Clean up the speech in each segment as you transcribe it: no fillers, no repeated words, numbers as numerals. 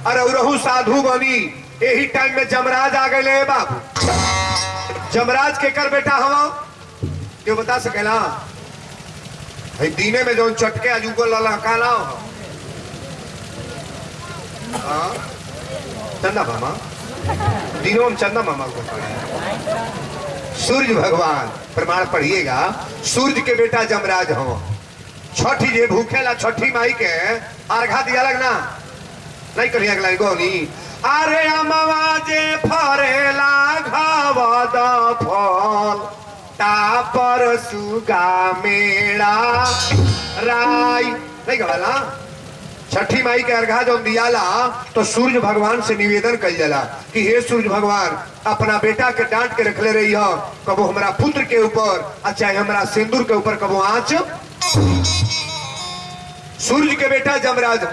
अरे रहू साधु बनी। यही टाइम में जमराज आ गए बाबू। जमराज के कर बेटा हवा क्यों बता सकेला? दीने में जो चटके अजूगो लला काला चंदा मामा दिनों में चंदा मामा को सूर्य भगवान प्रमाण पढ़िएगा। सूर्य के बेटा जमराज हो। छठी जे भूखेला छठी माई के अर्घा दिया लगना नहीं करिए अगला गोनी। अरे अमवा जे फरेला घावद फल तापर सुगा मेड़ा राय नहीं कहला। छठी माई के अर्घा जो दियाला तो सूर्य भगवान से निवेदन कल जाला कि हे सूर्य भगवान अपना बेटा के डांट के रखले रही हो। कबो हमारा पुत्र के ऊपर चाहे हमारा सिंदूर के ऊपर कबो आंच। सूर्य के बेटा जमराज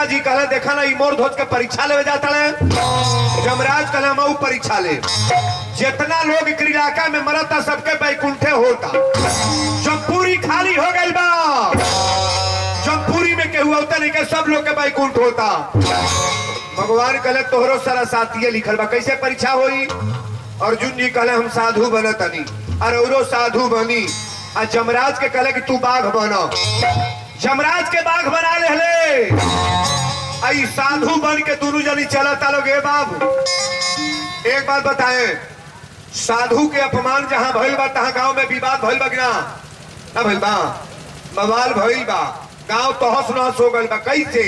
जी कहला देखा ना मोर ध्वज के परीक्षा ले जाता है। जमराज कहला मऊ परीक्षा ले। जितना लोग इलाका में मरता सबके बैकुंठे होता। जब पूरी खाली हो गई बा जब पूरी में केहू होता नहीं के सब लोग के बैकुंठ होता। भगवान कहले तोहरो सारा साथी लिखल बा कैसे परीक्षा होई। अर्जुन जी कहले हम साधु बनतनी और साधु बनी। आ जमराज के कहले कि तू बाघ बनो। जमराज के बाघ बना ले। आई साधु बन के दोनों जनी चलता लोग। बाबू एक बात बताएं, साधु के अपमान जहां भइल बा तहां गांव में विवाद भइल बा कि ना भइल बा? बवाल भइल बा। गांव तहस नहस हो गइल बा। कैसे?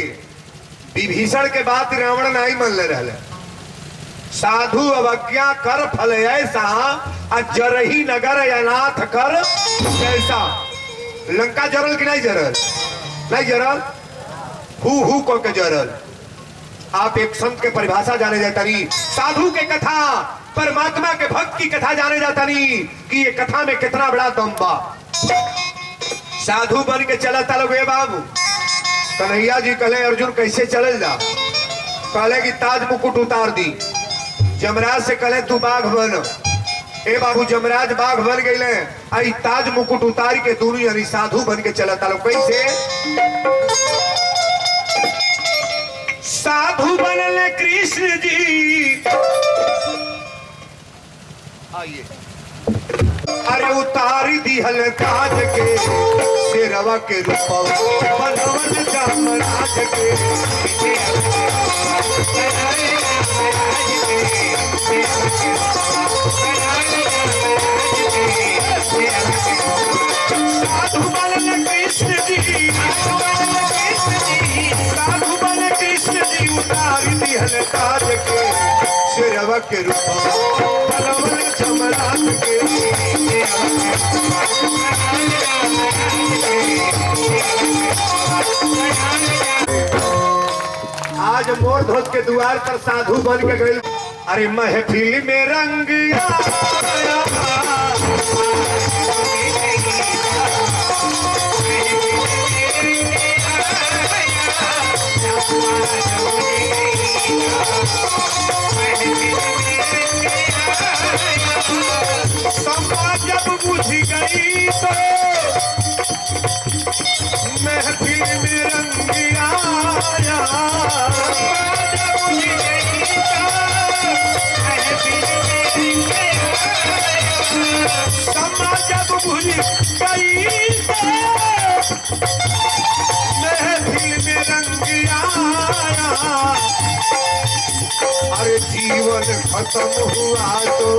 विभीषण के बात रावण नहीं मन ले रहले। साधु अवज्ञा कर फल ऐसा जरही नगर अनाथ कर कैसा। लंका जरल कि नहीं जरल? नहीं जरल। हु को के जरल। आप एक संत के परिभाषा जाने जाता नहीं। साधु के कथा परमात्मा के भक्त की कथा जाने जाता नहीं कि ये कथा में कितना बड़ा दम बा। साधु बन के चलता लोग। बाबू कन्हैया जी कहले अर्जुन कैसे चल जा? कहले कि ताज मुकुट उतार दी। जमराज से कहले तू बाघ बन। बाबू जमराज बाघ बन गए। आई ताज मुकुट उतार के दोनों यानी साधु बन के चलता लोग। कैसे? साधु बनले कृष्ण जी। आइए अरे उतारी दिहल ताज के शेरवा के रूपवा बनवन जमराज के। साधु बनले कृष्ण जी। साधु बनले कृष्ण जी उतारी दिहल ताज के शेरवा के रूपवा बनवन जमराज के। आज मोर ध्वज के द्वार पर साधु बन के गए। अरे महफिल में रंग आया। समाज जब बुझ गई तो महफिल में रंग आया। समाज जब बुझ गई तो महफिल में रंग आया। अरे जीवन खत्म हुआ तो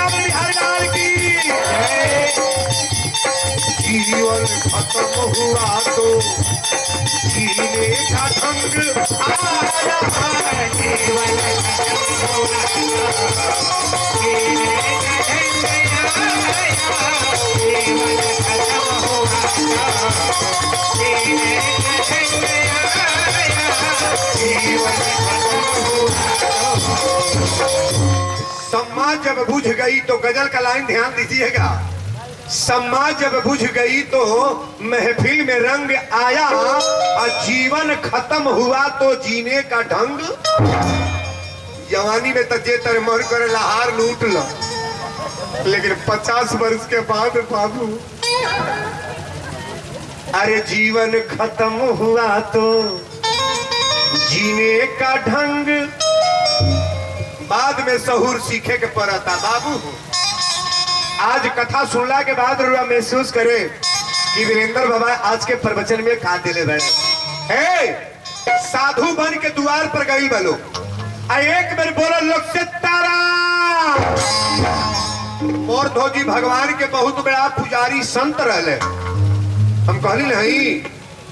हरिलाल की जीवन खत्म हुआ तो जीने का ढंग आया है। जीवन खत्म हुआ जीने का ढंग आया। जीवन खत्म हुआ जीने का ढंग आया। जीवन खत्म हुआ। समाज जब बुझ गई तो गजल का लाइन ध्यान दीजिएगा। समाज जब बुझ गई तो महफिल में रंग आया और जीवन खत्म हुआ तो जीने का ढंग। जवानी में तजे तर मर कर लहार लूट लो, लेकिन 50 वर्ष के बाद बाबू अरे जीवन खत्म हुआ तो जीने का ढंग बाद में सहूर सीखे के पड़ता। बाबू आज कथा सुनला के बाद रुआ महसूस करे कि वीरेंद्र बाबा आज के प्रवचन में का दिले बैठे। साधु बन के द्वार पर गई बलो एक बार बोलो लोग से तारा। मोर धोजी भगवान के बहुत बड़ा पुजारी संत रहले। हम कहली नहीं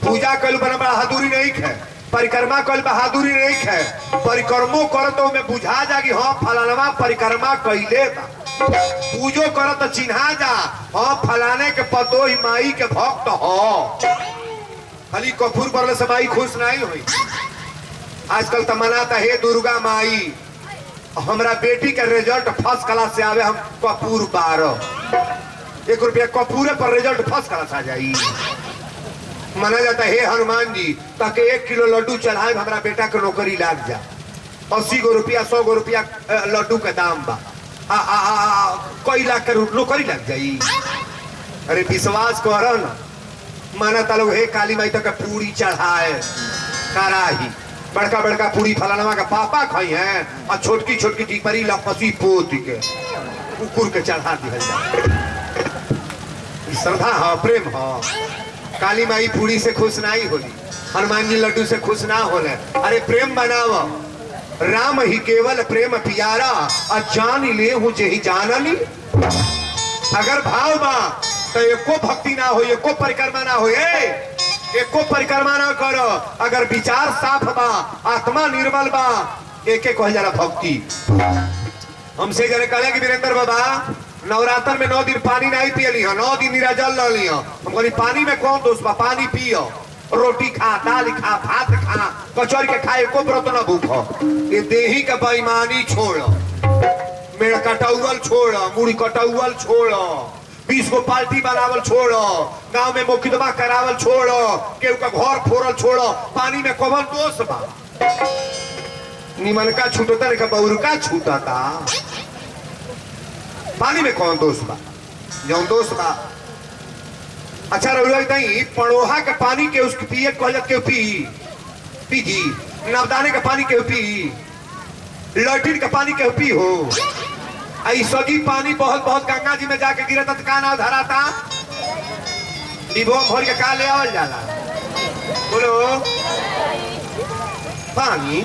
पूजा कल बना बहादुरी नहीं है, परिक्रमा कल बहादुरी नहीं है। परिक्रमो कर तो मैं बुझा जा कि हाँ फलानवा परिक्रमा कैले बा। पूजो कर तो चिन्हा जा हाँ फलाने के पतो ही माई के भक्त हो। खाली कपूर पर से माई खुश नहीं हुई। आजकल तो मनाता है दुर्गा माई हमरा बेटी के रिजल्ट फर्स्ट क्लास से आवे हम कपूर 12 1 रुपया कपूरे पर रिजल्ट फर्स्ट क्लास आ जाई। माना जाता है हनुमान जी ताकि 1 किलो लड्डू चढ़ाए हमारा बेटा के नौकरी लाग जा। 80 गो रुपया 100 गो रुपया लड्डू का दाम बा। कई लाख के नौकरी लग जाई। अरे विश्वास करो ना माना तालो हे काली माई तक पूरी चढ़ाए कराही बड़का बड़का पूरी फलानवा का पापा खाई है और छोटकी छोटकी टिपरी लपसी पोत के कुकुर के चढ़ा दिया जाए। श्रद्धा हो प्रेम हो। काली माई पूरी से खुश नहीं होली, हनुमान जी लड्डू से खुश ना होले। अरे प्रेम बनाओ राम ही केवल प्रेम पियारा और जान ले हूं जेही जानली। अगर भाव बा तो एको भक्ति ना हो, एको परिक्रमा ना हो, एको परिक्रमा ना करो। अगर विचार साफ बा आत्मा निर्मल बा एक कह जाला भक्ति। हमसे जने कहले कि वीरेंद्र बाबा नवरात्र में 9 दिन पानी नहीं पियली है, 9 दिन निराजल रहली है। हम कहली पानी में कौन दोष बा, पानी पियो, रोटी खा, दाल खा, भात खा, कचौरी के खाए को व्रत न भूखो। ये देही का बेईमानी छोड़ो, मेरा कटौवल छोड़ो, मुड़ी कटौवल छोड़ो, 20 गो पार्टी बनावल छोड़ो, गांव में मुकदमा करावल छोड़ो, केहू का घर फोड़ल छोड़ो। पानी में कौन दोष बा? निमन का छूटता नहीं का बउर का छूटता। पानी में कौन दोष बा? जौन दोष बा अच्छा नहीं पड़ोहा के पानी के उसके पिए कहलत के पी जी, नवदाने का पानी के पी, लैट्रिन का पानी के पी हो। आई सगी पानी बहुत बहुत गंगा जी में जाके गिरता तो का नाव धराता डिबो भर के का ले आवल जाला। बोलो पानी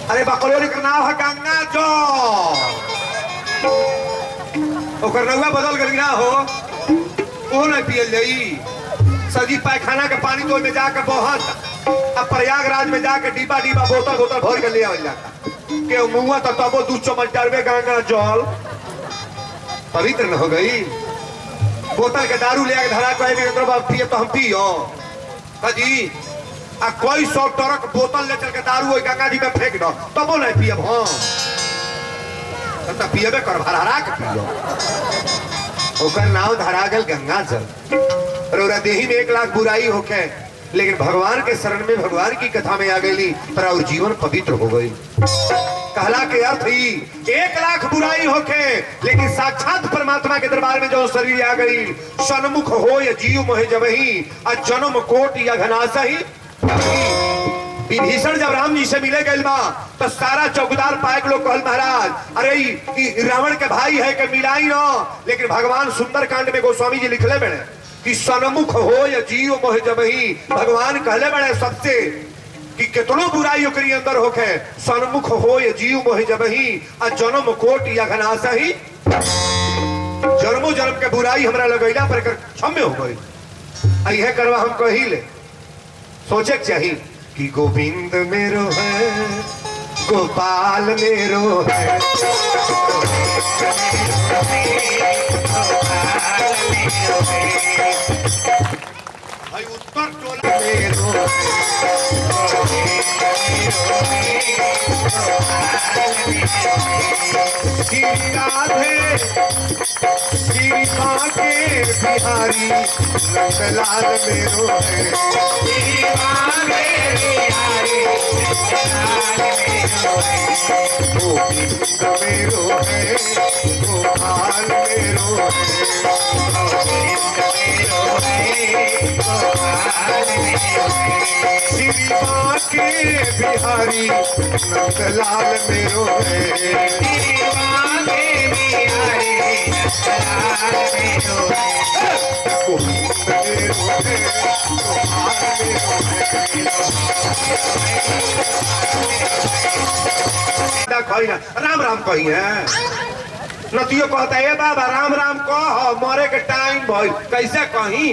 अरे बकलोरी का नाव है गंगा जो ओकर नौवा बदल गल ना हो वो नहीं पियल जाई। सजी पैखाना के पानी तो में जाके बहुत अब प्रयागराज में जाके डिब्बा डिब्बा बोतल बोतल भर के ले आवल जाता के मुआ तो तबो 2 चम्मच डालबे गंगा जल पवित्र न हो गई। बोतल के दारू ले आके धरा कहे वीरेंद्र बाबू पिए तो हम पियो जी। आ कोई 100 ट्रक बोतल ले चल के दारू ओई गंगा जी में फेंक दो तबो नहीं पियब हां तब पियबे कर भरहरा के पियो। ओकर नाव धरा गल गंगा जल। रोरा देही में 1 लाख बुराई होके लेकिन भगवान के शरण में भगवान की कथा में आ गई पर और जीवन पवित्र हो गई। कहला के अर्थ ही 1 लाख बुराई होके लेकिन साक्षात परमात्मा के दरबार में जो शरीर आ गई सन्मुख हो या जीव मोहे जबही आ जन्म कोट या घनासा ही। विभीषण जब राम जी से मिले गए बा तो सारा चौकीदार पायक लोग कहल महाराज अरे रावण के भाई है के मिलाई न। लेकिन भगवान सुंदर कांड में गोस्वामी जी लिखले बड़े कि सन्मुख हो या जीव मोह जबही। भगवान कहले बड़े सबसे कि कितनो बुराई ओकरी अंदर होके सन्मुख हो या जीव मोह जबही आ जन्म कोट या घनासा ही। जन्मो जन्म के बुराई हमरा लगैला पर क्षम्य हो गई। यह करवा हम कहिले सोचे चाहिए कि गोविंद मेरो है गोपाल मेरो है भाई उत्तर टोला मेरो श्री राधे श्री बांके बिहारी नंदलाल मेरो है श्री बांके बिहारी नंदलाल मेरो है गोविंद मेरो है गोपाल मेरो है गोविंद मेरो है गोपाल मेरो है श्री बांके बिहारी नंदलाल मेरो है श्री बांके बिहारी नंदलाल मेरो है गोविंद मेरो है गोपाल मेरो है कही ना राम राम कही है नतियो कहता है बाबा राम राम कह मरे के टाइम भाई कैसे कही